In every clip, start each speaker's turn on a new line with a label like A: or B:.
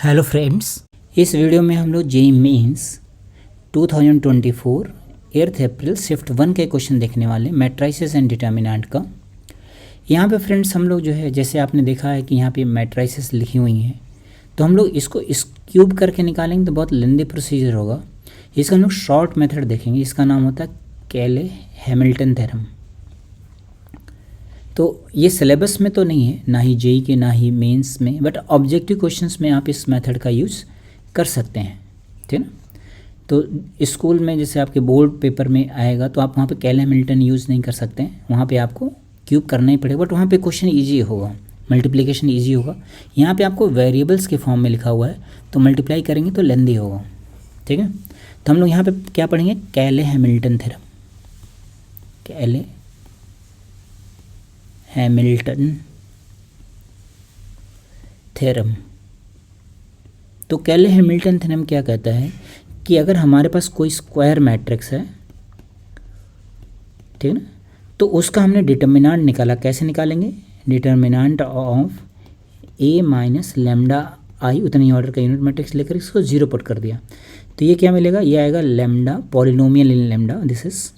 A: Hello friends, इस video में हम लोग जेईई मेंस 2024 8 अप्रैल शिफ्ट 1 के क्वेश्चन देखने वाले मैट्राइसेस एंड डिटर्मिनेंट का। यहाँ पे फ्रेंड्स हम लोग जो है, जैसे आपने देखा है कि यहाँ पे मैट्राइसेस लिखी हुई हैं, तो हम लोग इसको इस क्यूब करके निकालेंगे तो बहुत लेंदी प्रोसीजर होगा। इसका हम लोग शॉर्ट मेथड देखेंगे, इसका नाम होता है केले हैमिल्टन थ्योरम। तो ये सिलेबस में तो नहीं है, ना ही जेईई के ना ही मेंस में, बट ऑब्जेक्टिव क्वेश्चंस में आप इस मेथड का यूज़ कर सकते हैं, ठीक है ना। तो स्कूल में जैसे आपके बोर्ड पेपर में आएगा तो आप वहाँ पे केले हैमिल्टन यूज़ नहीं कर सकते हैं, वहाँ पे आपको क्यूब करना ही पड़ेगा, बट वहाँ पे क्वेश्चन ईजी होगा, मल्टीप्लिकेशन ईजी होगा। यहाँ पे आपको वेरिएबल्स के फॉर्म में लिखा हुआ है, तो मल्टीप्लाई करेंगे तो लेंदी होगा, ठीक है। तो हम लोग यहाँ पे क्या पढ़ेंगे, केले हैमिल्टन थ्योरम, केले हैमिल्टन थ्योरम। तो केले हैमिल्टन थ्योरम क्या कहता है कि अगर हमारे पास कोई स्क्वायर मैट्रिक्स है, ठीक है ना, तो उसका हमने डिटर्मिनेंट निकाला। कैसे निकालेंगे, determinant of A minus lambda I, उतनी ऑर्डर का यूनिट मैट्रिक्स लेकर इसको जीरो पुट कर दिया, तो ये क्या मिलेगा, ये आएगा lambda polynomial in lambda, this is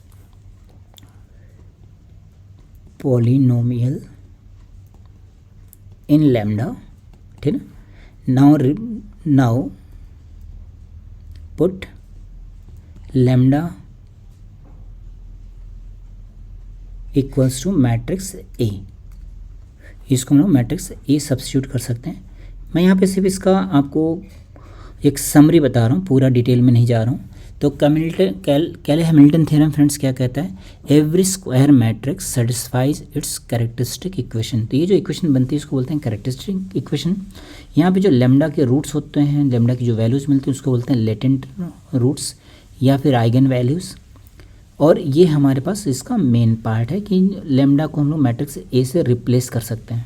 A: polynomial in lambda, ठीक है। Now put lambda equals to matrix A, इसको हम लोग मैट्रिक्स ए सब्स्टिट्यूट कर सकते हैं। मैं यहाँ पे सिर्फ इसका आपको एक समरी बता रहा हूँ, पूरा डिटेल में नहीं जा रहा हूँ। तो केले हैमिल्टन थ्योरम फ्रेंड्स क्या कहता है, every square matrix satisfies its characteristic equation. तो ये जो इक्वेशन बनती है इसको बोलते हैं कैरेक्टरिस्टिक इक्वेशन। यहाँ पे जो लेमडा के रूट्स होते हैं, लेमडा की जो वैल्यूज़ मिलती हैं उसको बोलते हैं लेटेंट रूट्स या फिर आइगन वैल्यूज़। और ये हमारे पास इसका मेन पार्ट है कि लेमडा को हम लोग मैट्रिक्स ए से रिप्लेस कर सकते हैं।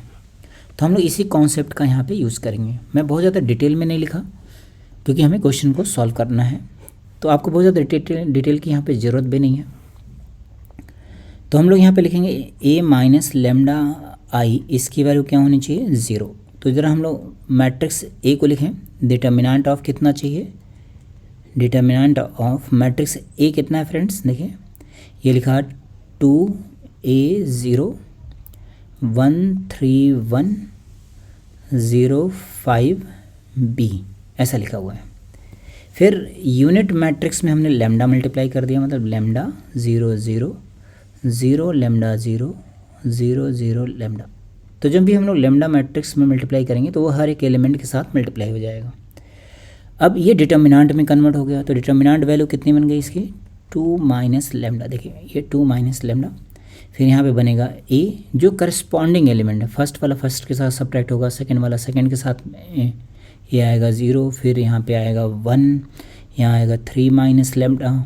A: तो हम लोग इसी कॉन्सेप्ट का यहाँ पर यूज़ करेंगे। मैं बहुत ज़्यादा डिटेल में नहीं लिखा क्योंकि हमें क्वेश्चन को सॉल्व करना है, तो आपको बहुत ज़्यादा डिटेल की यहाँ पे ज़रूरत भी नहीं है। तो हम लोग यहाँ पे लिखेंगे ए माइनस लेमडा आई, इसकी वैल्यू क्या होनी चाहिए, ज़ीरो। तो इधर हम लोग मैट्रिक्स ए को लिखें, डिटर्मिनेंट ऑफ कितना चाहिए, डिटर्मिनेंट ऑफ मैट्रिक्स ए कितना है फ्रेंड्स, देखिए ये लिखा 2A0 131 05B, ऐसा लिखा हुआ है। फिर यूनिट मैट्रिक्स में हमने लेमडा मल्टीप्लाई कर दिया, मतलब लेमडा 0 0 0 लेमडा 0 0 0 लेमडा। तो जब भी हम लोग लेमडा मैट्रिक्स में मल्टीप्लाई करेंगे तो वो हर एक एलिमेंट के साथ मल्टीप्लाई हो जाएगा। अब ये डिटर्मिनेंट में कन्वर्ट हो गया, तो डिटर्मिनेंट वैल्यू कितनी बन गई इसकी, 2 माइनस लेमडा। देखिए ये 2 माइनस लेमडा, फिर यहाँ पे बनेगा ए जो करस्पॉन्डिंग एलिमेंट है, फर्स्ट वाला फर्स्ट के साथ सब्ट्रैक्ट होगा, सेकेंड वाला सेकेंड के साथ ये आएगा 0, फिर यहाँ पे आएगा 1, यहाँ आएगा 3 माइनस लेमडा,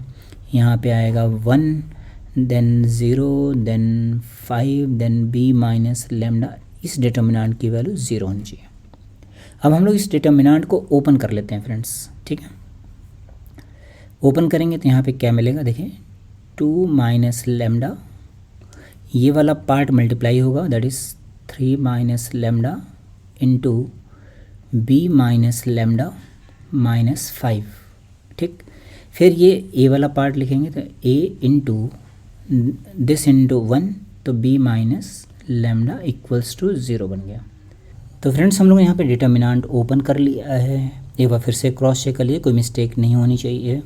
A: यहाँ पे आएगा 1, then 0, then 5, then b minus lambda. इस डिटर्मिनेंट की वैल्यू 0 होनी चाहिए। अब हम लोग इस डिटर्मिनेंट को ओपन कर लेते हैं फ्रेंड्स, ठीक है। ओपन करेंगे तो यहाँ पे क्या मिलेगा, देखिए 2 माइनस लेमडा, ये वाला पार्ट मल्टीप्लाई होगा, that is 3 minus lambda into b minus lambda minus 5, ठीक। फिर ये a वाला पार्ट लिखेंगे तो a इंटू दिस इंटू 1, तो b minus lambda equals to 0 बन गया। तो फ्रेंड्स हम लोग यहाँ पे डिटर्मिनेंट ओपन कर लिया है, एक बार फिर से क्रॉस चेक कर लिए, कोई मिस्टेक नहीं होनी चाहिए।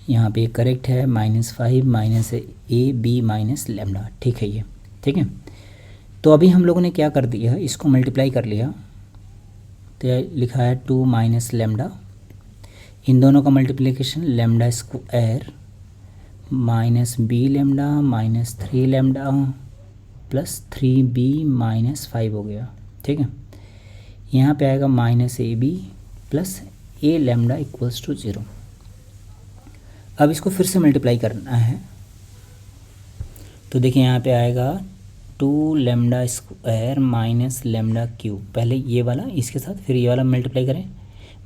A: यहाँ पे करेक्ट है, -5 minus a b minus lambda, ठीक है ये, ठीक है। तो अभी हम लोगों ने क्या कर दिया, इसको मल्टीप्लाई कर लिया, तो लिखा है 2 माइनस लेमडा, इन दोनों का multiplication lambda square minus B lambda minus 3 lambda plus 3b minus 5 हो गया, ठीक है। यहाँ पे आएगा minus ab plus a lambda equals to 0। अब इसको फिर से मल्टीप्लाई करना है, तो देखिए यहाँ पे आएगा 2 lambda square minus lambda cube, पहले ये वाला इसके साथ, फिर ये वाला मल्टीप्लाई करें,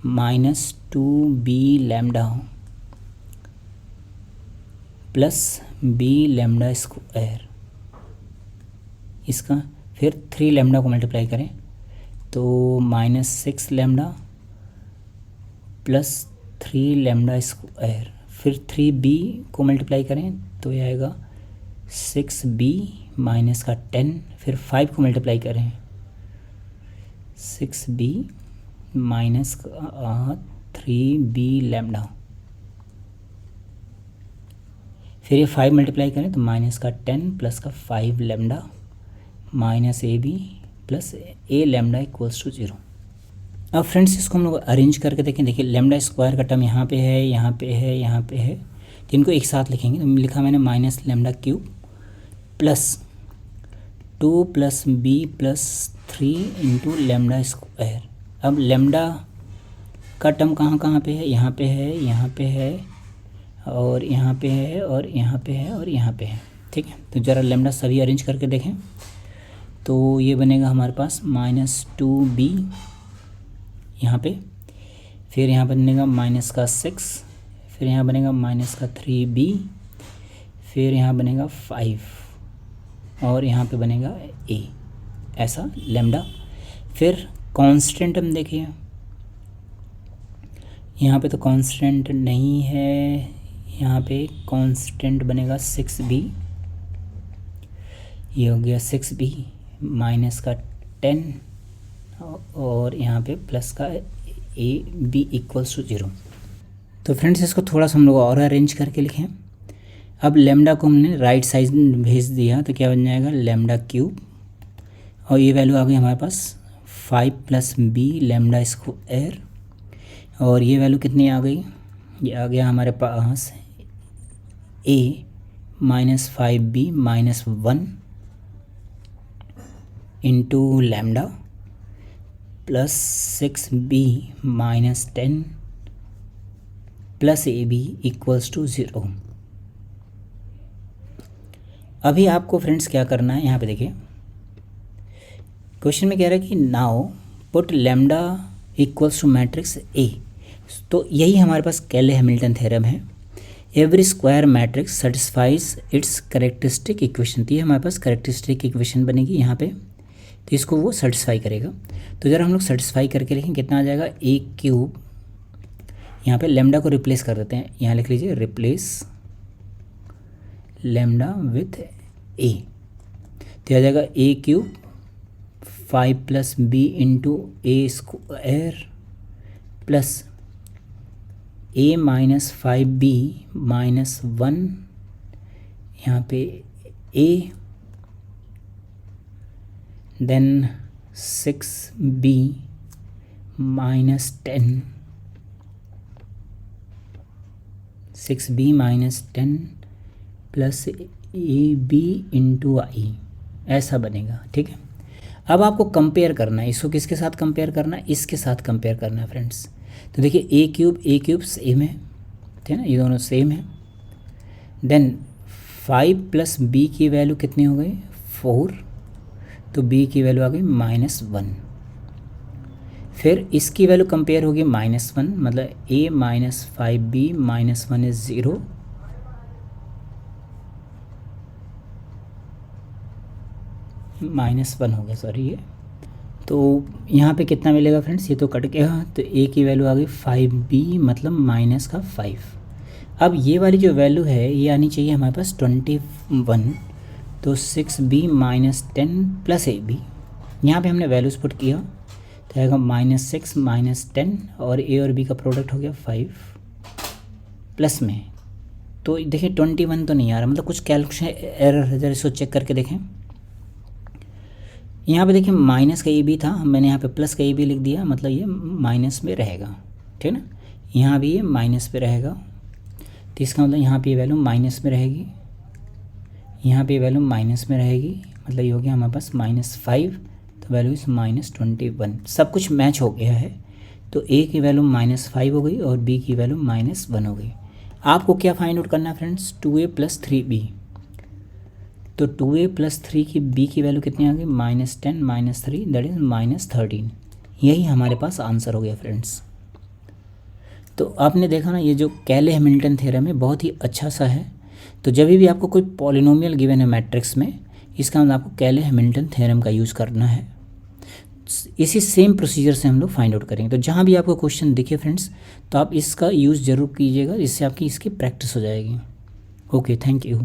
A: minus 2b lambda plus b lambda square, इसका फिर 3 लेमडा को मल्टीप्लाई करें तो -6 लेमडा प्लस 3 लैम्डा स्क्वायर, फिर 3b को मल्टीप्लाई करें तो ये आएगा 6b माइनस का 10, फिर 5 को मल्टीप्लाई करें 6b माइनस का 3b लैम्डा, फिर ये 5 मल्टीप्लाई करें तो माइनस का 10 प्लस का 5 lambda minus A B plus A lambda equals to 0। अब फ्रेंड्स इसको हम लोग अरेंज करके देखें। देखिए लैम्डा स्क्वायर का टर्म यहाँ पे है, यहाँ पे है, यहाँ पे है, जिनको एक साथ लिखेंगे तो लिखा मैंने minus lambda cube plus 2 plus B plus 3 into lambda square. अब लैम्डा का टर्म कहाँ कहाँ पे है, यहाँ पे है, यहाँ पे है, और यहाँ पे है, और यहाँ पे है, और यहाँ पे है। ठीक है, तो ज़रा लैम्डा सभी अरेंज करके देखें तो ये बनेगा हमारे पास -2b यहाँ पे, फिर यहाँ बनेगा माइनस का 6, फिर यहाँ बनेगा माइनस का 3b, फिर यहाँ बनेगा 5 और यहाँ पे बनेगा a, ऐसा लैम्डा। फिर कांस्टेंट हम देखिए, यहाँ पे तो कांस्टेंट नहीं है, यहाँ पे कांस्टेंट बनेगा 6b, ये हो गया 6b माइनस का 10 और यहाँ पे प्लस का ए बी इक्वल्स टू 0। तो फ्रेंड्स इसको थोड़ा सा हम लोग और अरेंज करके लिखें। अब लैम्डा को हमने राइट साइड भेज दिया तो क्या बन जाएगा लैम्डा क्यूब, और ये वैल्यू आ गई हमारे पास 5 प्लस बी लैम्डा स्क्वायर, और ये वैल्यू कितनी आ गई, ये आ गया हमारे पास a minus 5b minus 1 into lambda plus 6b minus 10 plus ab equals to 0। अभी आपको फ्रेंड्स क्या करना है, यहाँ पे देखिए क्वेश्चन में कह रहा है कि now put lambda equals to matrix A। तो यही हमारे पास केले हैमिल्टन थ्योरम है, every square matrix satisfies its characteristic equation. तो ये हमारे पास कैरेक्टरिस्टिक इक्वेशन बनेगी यहाँ पे, तो इसको वो सेटिस्फाई करेगा। तो ज़रा हम लोग सेटिस्फाई करके लिखें, कितना आ जाएगा a क्यूब, यहाँ पे लैम्डा को रिप्लेस कर देते हैं, यहाँ लिख लीजिए रिप्लेस लैम्डा विथ a, तो आ जाएगा a cube 5 plus b into A square plus a minus 5b minus 1 यहाँ पे a then 6b minus 10 6b minus 10 plus A B into I, ऐसा बनेगा। ठीक है, अब आपको कंपेयर करना है, इसको किसके साथ कंपेयर करना है, इसके साथ कंपेयर करना है फ्रेंड्स। तो देखिए ए क्यूब सेम है, ठीक है ना, ये दोनों सेम है। देन 5 प्लस बी की वैल्यू कितनी हो गई 4, तो b की वैल्यू आ गई -1। फिर इसकी वैल्यू कंपेयर होगी -1, मतलब a minus 5b minus 1 is 0, -1 हो गया, सॉरी ये। तो यहाँ पे कितना मिलेगा फ्रेंड्स, ये तो कट गया, तो a की वैल्यू आ गई 5b मतलब माइनस का 5। अब ये वाली जो वैल्यू है ये आनी चाहिए हमारे पास 21, तो 6b minus 10 plus A B, यहाँ पर हमने वैल्यूज़ पुट किया तो आएगा -6 माइनस 10 और a और b का प्रोडक्ट हो गया 5 प्लस में। तो देखिए 21 तो नहीं आ रहा, मतलब कुछ कैलकुलेशन एरर है, जरा इसको चेक करके देखें। यहाँ पे देखिए माइनस का ए बी था, मैंने यहाँ पे प्लस का ए बी लिख दिया, मतलब ये माइनस में रहेगा, ठीक है ना। यहाँ भी ये माइनस पे रहेगा, तो इसका मतलब यहाँ पे ये वैल्यू माइनस में रहेगी, यहाँ पे वैल्यू माइनस में रहेगी, मतलब ये हो गया हमारे पास -5, तो वैल्यू इस -21। सब कुछ मैच हो गया है, तो a की वैल्यू -5 हो गई और b की वैल्यू -1 हो गई। आपको क्या फाइंड आउट करना है फ्रेंड्स, 2a प्लस 3b। तो 2a प्लस 3 की b की वैल्यू कितनी आ गई, -10 माइनस 3 दैट इज़ -13। यही हमारे पास आंसर हो गया फ्रेंड्स। तो आपने देखा ना, ये जो केले हैमिल्टन थ्योरम है बहुत ही अच्छा सा है। तो जब भी आपको कोई पॉलिनोमियल गिवन है मैट्रिक्स में, इसका मतलब आपको केले हैमिल्टन थ्योरम का यूज़ करना है। इसी सेम प्रोसीजर से हम लोग फाइंड आउट करेंगे। तो जहाँ भी आपको क्वेश्चन दिखे फ्रेंड्स, तो आप इसका यूज़ ज़रूर कीजिएगा, इससे आपकी इसकी प्रैक्टिस हो जाएगी। Okay, thank you.